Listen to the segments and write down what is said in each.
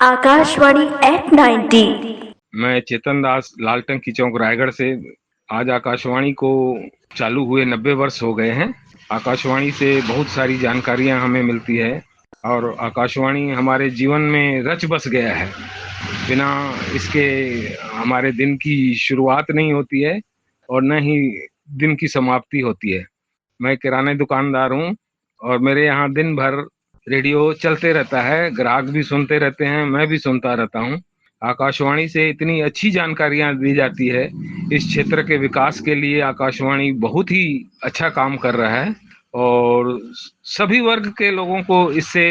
Akashvani eight 90। मैं चेतन दास लालटंकी चौक रायगढ़ से। आज आकाशवाणी को चालू हुए 90 वर्ष हो गए हैं। आकाशवाणी से बहुत सारी जानकारियां हमें मिलती है और आकाशवाणी हमारे जीवन में रच बस गया है। बिना इसके हमारे दिन की शुरुआत नहीं होती है और न ही दिन की समाप्ति होती है। मैं किराने दुकानदार हूँ और मेरे यहाँ दिन भर रेडियो चलते रहता है। ग्राहक भी सुनते रहते हैं, मैं भी सुनता रहता हूँ। आकाशवाणी से इतनी अच्छी जानकारियां दी जाती है। इस क्षेत्र के विकास के लिए आकाशवाणी बहुत ही अच्छा काम कर रहा है और सभी वर्ग के लोगों को इससे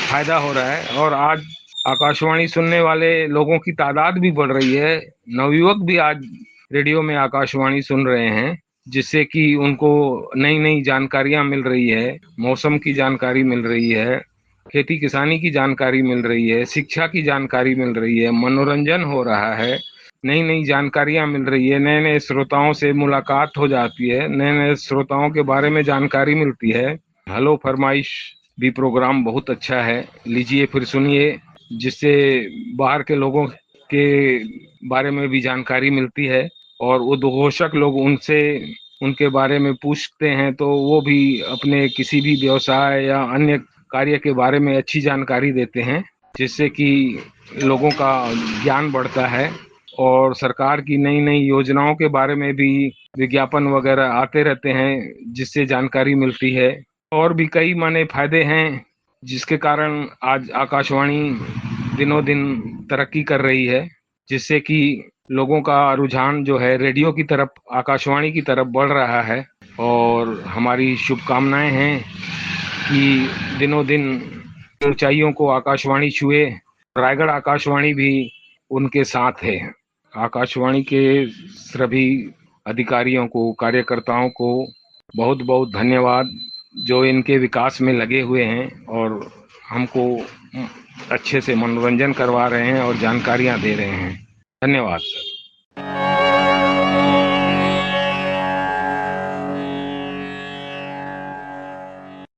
फायदा हो रहा है। और आज आकाशवाणी सुनने वाले लोगों की तादाद भी बढ़ रही है। नवयुवक भी आज रेडियो में आकाशवाणी सुन रहे हैं, जिससे कि उनको नई नई जानकारियां मिल रही है। मौसम की जानकारी मिल रही है, खेती किसानी की जानकारी मिल रही है, शिक्षा की जानकारी मिल रही है, मनोरंजन हो रहा है, नई नई जानकारियां मिल रही है, नए नए श्रोताओं से मुलाकात हो जाती है, नए नए श्रोताओं के बारे में जानकारी मिलती है। हेलो फरमाइश भी प्रोग्राम बहुत अच्छा है, लीजिए फिर सुनिए, जिससे बाहर के लोगों के बारे में भी जानकारी मिलती है और उद्घोषक लोग उनसे उनके बारे में पूछते हैं तो वो भी अपने किसी भी व्यवसाय या अन्य कार्य के बारे में अच्छी जानकारी देते हैं, जिससे कि लोगों का ज्ञान बढ़ता है। और सरकार की नई नई योजनाओं के बारे में भी विज्ञापन वगैरह आते रहते हैं, जिससे जानकारी मिलती है। और भी कई माने फायदे हैं, जिसके कारण आज आकाशवाणी दिनों दिन तरक्की कर रही है, जिससे कि लोगों का रुझान जो है रेडियो की तरफ, आकाशवाणी की तरफ बढ़ रहा है। और हमारी शुभकामनाएं हैं कि दिनों दिन ऊंचाइयों को आकाशवाणी छुए। रायगढ़ आकाशवाणी भी उनके साथ है। आकाशवाणी के सभी अधिकारियों को, कार्यकर्ताओं को बहुत बहुत धन्यवाद, जो इनके विकास में लगे हुए हैं और हमको अच्छे से मनोरंजन करवा रहे हैं और जानकारियां दे रहे हैं। धन्यवाद सर।